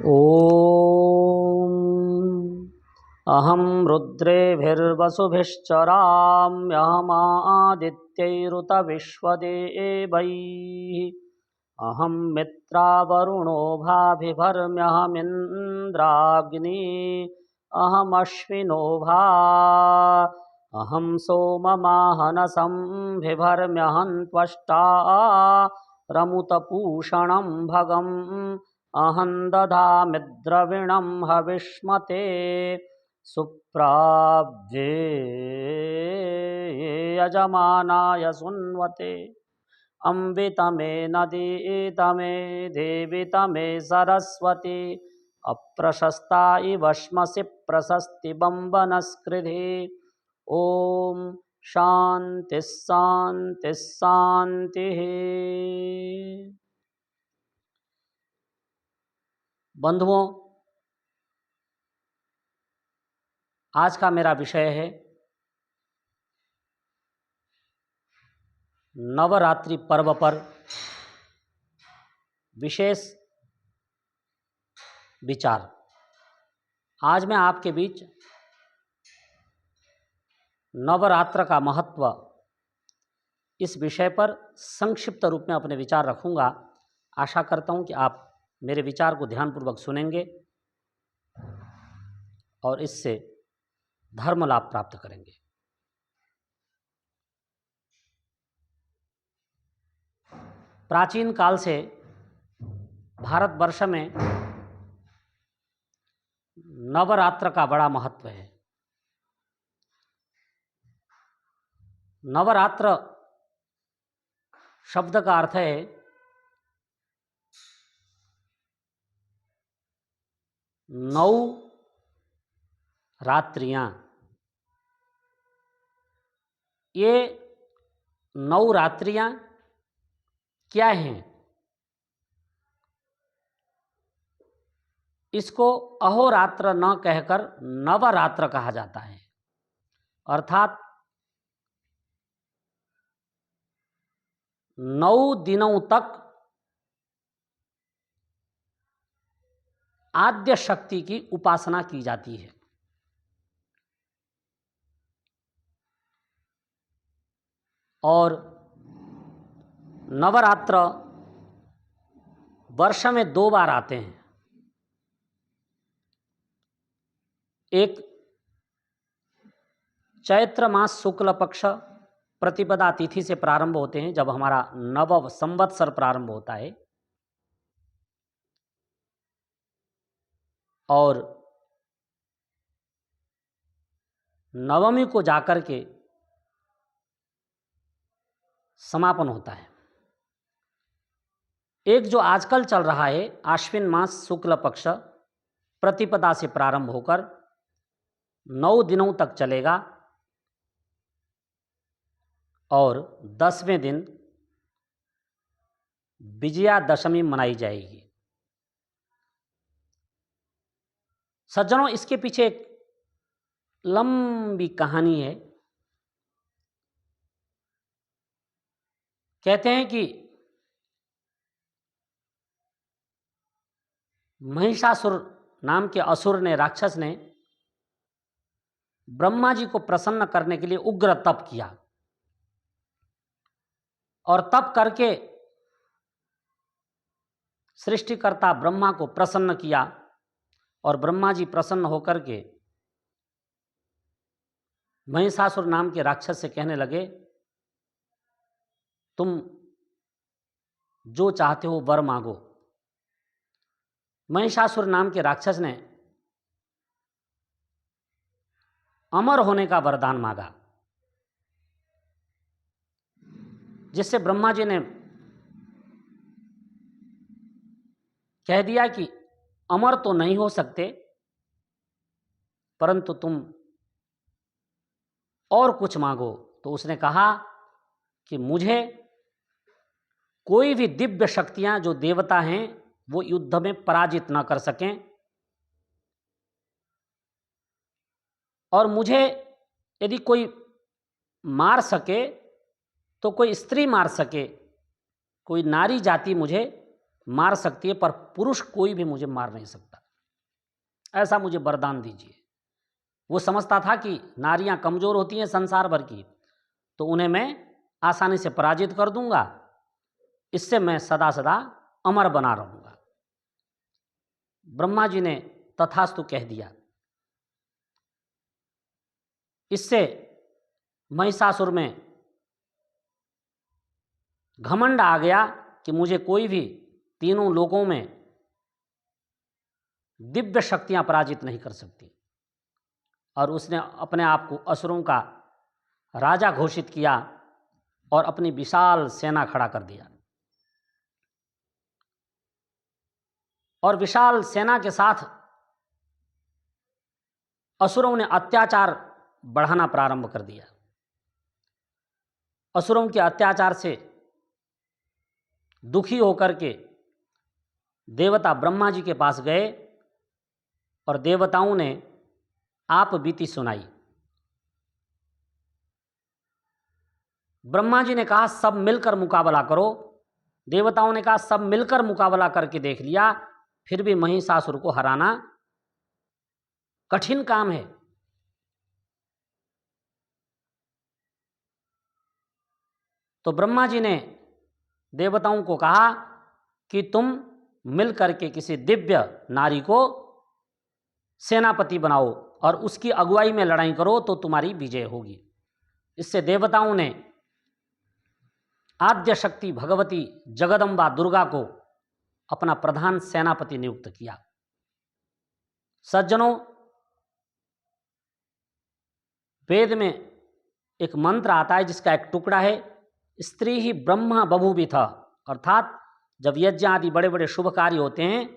ॐ अहं रुद्रेभिर्वसुभिश्चराम्यहमादित्यैरुतविश्वदेवैः अहं मित्रावरुणो भाभिभर्म्यहमिन्द्राग्नी अहमश्विनो भा अहं सोममाहनसं बिभर्म्यहं त्वष्टा रमुतपूषणं भगम् अहं दधामि द्रविणं हविष्मते सुप्राव्ये यजमानाय सुन्वते अम्बितमे नदीतमे देवितमे सरस्वती अप्रशस्ता इव श्मसि प्रशस्तिबम्बनस्कृधि ॐ शान्तिः शान्तिः शान्तिः। बंधुओं, आज का मेरा विषय है नवरात्रि पर्व पर विशेष विचार। आज मैं आपके बीच नवरात्र का महत्व इस विषय पर संक्षिप्त रूप में अपने विचार रखूंगा। आशा करता हूं कि आप मेरे विचार को ध्यानपूर्वक सुनेंगे और इससे धर्म लाभ प्राप्त करेंगे। प्राचीन काल से भारतवर्ष में नवरात्र का बड़ा महत्व है। नवरात्र शब्द का अर्थ है नौ रात्रियां। ये नौ रात्रियां क्या हैं? इसको अहोरात्र न कहकर नवरात्र कहा जाता है, अर्थात 9 दिनों तक आद्य शक्ति की उपासना की जाती है। और नवरात्र वर्ष में 2 बार आते हैं। एक चैत्र मास शुक्ल पक्ष प्रतिपदा तिथि से प्रारंभ होते हैं, जब हमारा नव संवत्सर प्रारंभ होता है, और नवमी को जाकर के समापन होता है। एक जो आजकल चल रहा है आश्विन मास शुक्ल पक्ष प्रतिपदा से प्रारंभ होकर 9 दिनों तक चलेगा और 10वें दिन विजयादशमी मनाई जाएगी। सज्जनों, इसके पीछे एक लंबी कहानी है। कहते हैं कि महिषासुर नाम के असुर ने, राक्षस ने, ब्रह्मा जी को प्रसन्न करने के लिए उग्र तप किया और तप करके सृष्टिकर्ता ब्रह्मा को प्रसन्न किया और ब्रह्मा जी प्रसन्न होकर के महिषासुर नाम के राक्षस से कहने लगे, तुम जो चाहते हो वर मांगो। महिषासुर नाम के राक्षस ने अमर होने का वरदान मांगा, जिससे ब्रह्मा जी ने कह दिया कि अमर तो नहीं हो सकते, परंतु तुम और कुछ मांगो। तो उसने कहा कि मुझे कोई भी दिव्य शक्तियां जो देवता हैं वो युद्ध में पराजित न कर सकें, और मुझे यदि कोई मार सके तो कोई स्त्री मार सके, कोई नारी जाति मुझे मार सकती है, पर पुरुष कोई भी मुझे मार नहीं सकता, ऐसा मुझे वरदान दीजिए। वो समझता था कि नारियां कमज़ोर होती हैं संसार भर की, तो उन्हें मैं आसानी से पराजित कर दूंगा, इससे मैं सदा सदा अमर बना रहूंगा। ब्रह्मा जी ने तथास्तु कह दिया। इससे महिषासुर में घमंड आ गया कि मुझे कोई भी तीनों लोकों में दिव्य शक्तियां पराजित नहीं कर सकती, और उसने अपने आप को असुरों का राजा घोषित किया और अपनी विशाल सेना खड़ा कर दिया। और विशाल सेना के साथ असुरों ने अत्याचार बढ़ाना प्रारंभ कर दिया। असुरों के अत्याचार से दुखी होकर के देवता ब्रह्मा जी के पास गए और देवताओं ने आप बीती सुनाई। ब्रह्मा जी ने कहा सब मिलकर मुकाबला करो। देवताओं ने कहा सब मिलकर मुकाबला करके देख लिया, फिर भी महिषासुर को हराना कठिन काम है। तो ब्रह्मा जी ने देवताओं को कहा कि तुम मिलकर के किसी दिव्य नारी को सेनापति बनाओ और उसकी अगुवाई में लड़ाई करो तो तुम्हारी विजय होगी। इससे देवताओं ने आद्य शक्ति भगवती जगदम्बा दुर्गा को अपना प्रधान सेनापति नियुक्त किया। सज्जनों, वेद में एक मंत्र आता है जिसका एक टुकड़ा है, स्त्री ही ब्रह्मा बभूविथ, अर्थात जब यज्ञ आदि बड़े बड़े शुभ कार्य होते हैं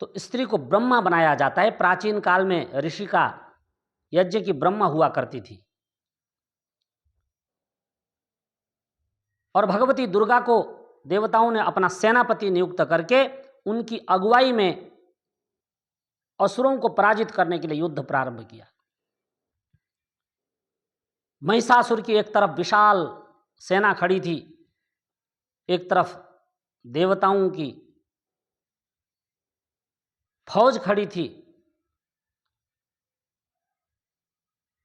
तो स्त्री को ब्रह्मा बनाया जाता है। प्राचीन काल में ऋषि का यज्ञ की ब्रह्मा हुआ करती थी, और भगवती दुर्गा को देवताओं ने अपना सेनापति नियुक्त करके उनकी अगुवाई में असुरों को पराजित करने के लिए युद्ध प्रारंभ किया। महिषासुर की एक तरफ विशाल सेना खड़ी थी, एक तरफ देवताओं की फौज खड़ी थी,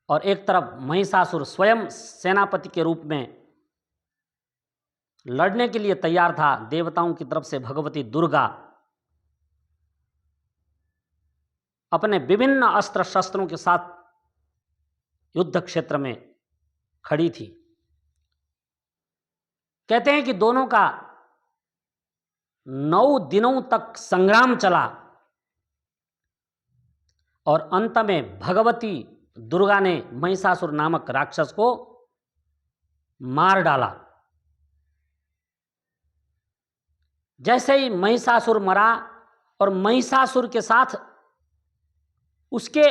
और एक तरफ महिषासुर स्वयं सेनापति के रूप में लड़ने के लिए तैयार था। देवताओं की तरफ से भगवती दुर्गा अपने विभिन्न अस्त्र शस्त्रों के साथ युद्ध क्षेत्र में खड़ी थी। कहते हैं कि दोनों का 9 दिनों तक संग्राम चला और अंत में भगवती दुर्गा ने महिषासुर नामक राक्षस को मार डाला। जैसे ही महिषासुर मरा और महिषासुर के साथ उसके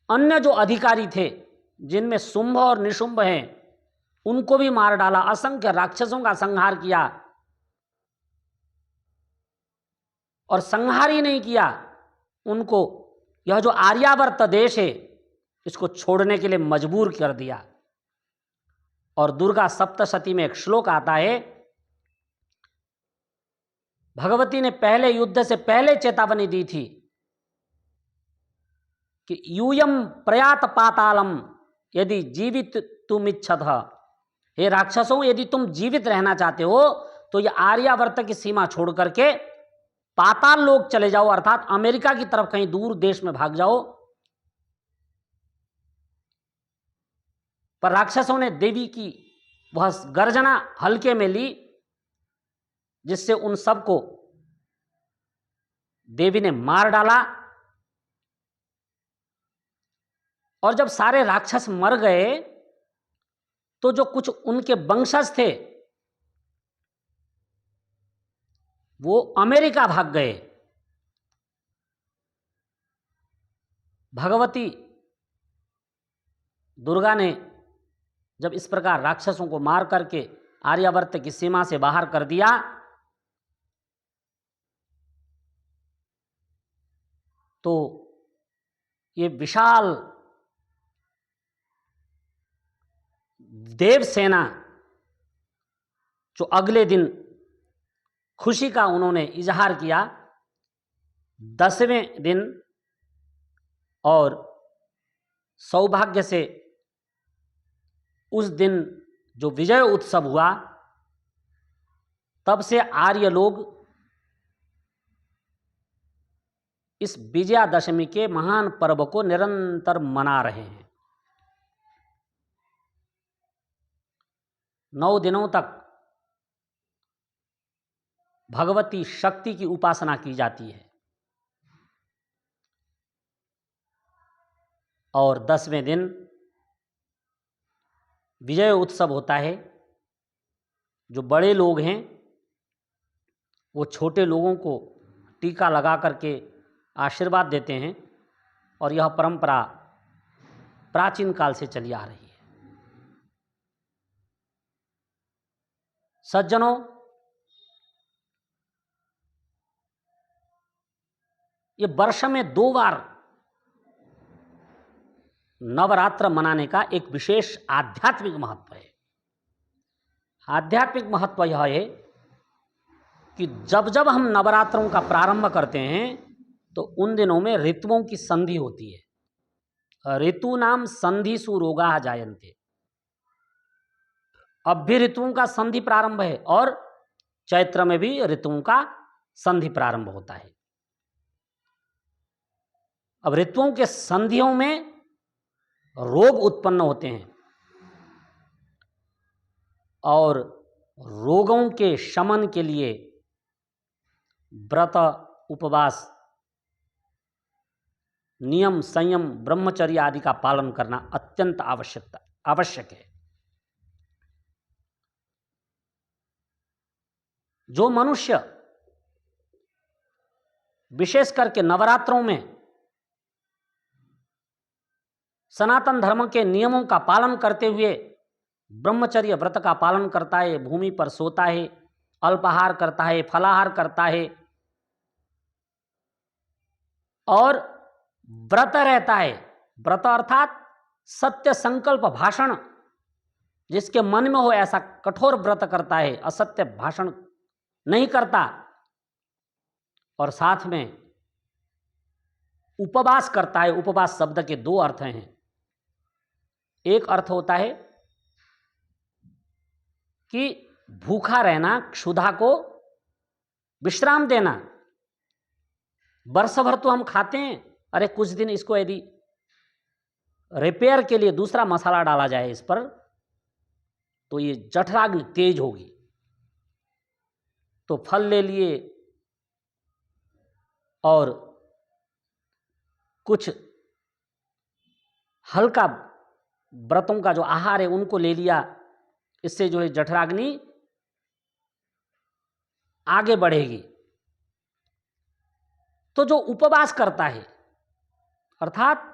अन्य जो अधिकारी थे जिनमें शुंभ और निशुंभ हैं उनको भी मार डाला, असंख्य राक्षसों का संहार किया। और संहार ही नहीं किया, उनको यह जो आर्यावर्त देश है इसको छोड़ने के लिए मजबूर कर दिया। और दुर्गा सप्तशती में एक श्लोक आता है, भगवती ने पहले युद्ध से पहले चेतावनी दी थी कि यूयम प्रयात पातालम यदि जीवित तुम इच्छत, हे राक्षसों यदि तुम जीवित रहना चाहते हो तो यह आर्यावर्त की सीमा छोड़ करके पाताल लोक चले जाओ, अर्थात अमेरिका की तरफ कहीं दूर देश में भाग जाओ। पर राक्षसों ने देवी की वह गर्जना हल्के में ली, जिससे उन सबको देवी ने मार डाला। और जब सारे राक्षस मर गए तो जो कुछ उनके वंशज थे वो अमेरिका भाग गए। भगवती दुर्गा ने जब इस प्रकार राक्षसों को मार करके आर्यावर्त की सीमा से बाहर कर दिया तो ये विशाल देव सेना जो अगले दिन खुशी का उन्होंने इजहार किया, 10वें दिन और सौभाग्य से उस दिन जो विजय उत्सव हुआ, तब से आर्य लोग इस विजयादशमी के महान पर्व को निरंतर मना रहे हैं। 9 दिनों तक भगवती शक्ति की उपासना की जाती है और 10वें दिन विजय उत्सव होता है। जो बड़े लोग हैं वो छोटे लोगों को टीका लगा करके आशीर्वाद देते हैं और यह परंपरा प्राचीन काल से चली आ रही है। सज्जनों, ये वर्ष में 2 बार नवरात्र मनाने का एक विशेष आध्यात्मिक महत्व है। आध्यात्मिक महत्व यह है कि जब जब हम नवरात्रों का प्रारंभ करते हैं तो उन दिनों में ऋतुओं की संधि होती है। ऋतु नाम संधिषु रोगाः जायन्ते। अब भी ऋतुओं का संधि प्रारंभ है और चैत्र में भी ऋतुओं का संधि प्रारंभ होता है। अब ऋतुओं के संधियों में रोग उत्पन्न होते हैं और रोगों के शमन के लिए व्रत, उपवास, नियम, संयम, ब्रह्मचर्य आदि का पालन करना अत्यंत आवश्यक है। जो मनुष्य विशेष करके नवरात्रों में सनातन धर्म के नियमों का पालन करते हुए ब्रह्मचर्य व्रत का पालन करता है, भूमि पर सोता है, अल्पाहार करता है, फलाहार करता है और व्रत रहता है। व्रत अर्थात सत्य संकल्प भाषण, जिसके मन में हो ऐसा कठोर व्रत करता है, असत्य भाषण नहीं करता और साथ में उपवास करता है। उपवास शब्द के 2 अर्थ हैं। एक अर्थ होता है कि भूखा रहना, क्षुधा को विश्राम देना। वर्ष भर तो हम खाते हैं, अरे कुछ दिन इसको यदि रिपेयर के लिए दूसरा मसाला डाला जाए इस पर, तो ये जठराग्नि तेज होगी। तो फल ले लिए और कुछ हल्का व्रतों का जो आहार है उनको ले लिया, इससे जो है जठराग्नि आगे बढ़ेगी। तो जो उपवास करता है अर्थात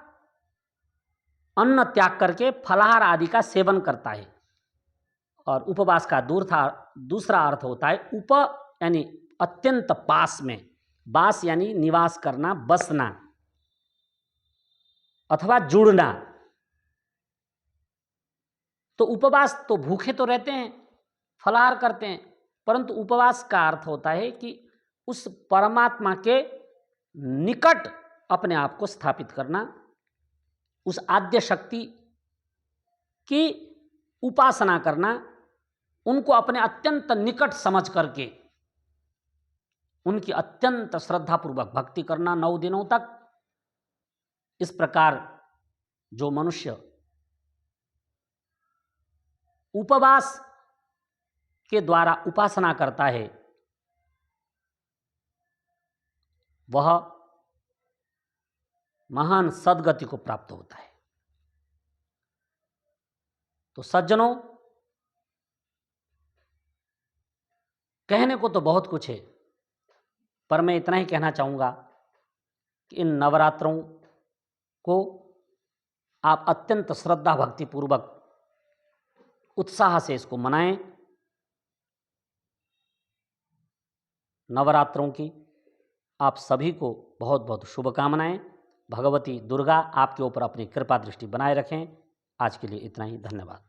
अन्न त्याग करके फलाहार आदि का सेवन करता है, और उपवास का दूसरा अर्थ होता है उप यानी अत्यंत पास में, वास यानी निवास करना, बसना अथवा जुड़ना। तो उपवास तो भूखे तो रहते हैं, फलाहार करते हैं, परंतु उपवास का अर्थ होता है कि उस परमात्मा के निकट अपने आप को स्थापित करना, उस आद्य शक्ति की उपासना करना, उनको अपने अत्यंत निकट समझ करके उनकी अत्यंत श्रद्धापूर्वक भक्ति करना 9 दिनों तक। इस प्रकार जो मनुष्य उपवास के द्वारा उपासना करता है वह महान सद्गति को प्राप्त होता है। तो सज्जनों, कहने को तो बहुत कुछ है, पर मैं इतना ही कहना चाहूँगा कि इन नवरात्रों को आप अत्यंत श्रद्धा भक्ति पूर्वक उत्साह से इसको मनाएं। नवरात्रों की आप सभी को बहुत बहुत शुभकामनाएं। भगवती दुर्गा आपके ऊपर अपनी कृपा दृष्टि बनाए रखें। आज के लिए इतना ही, धन्यवाद।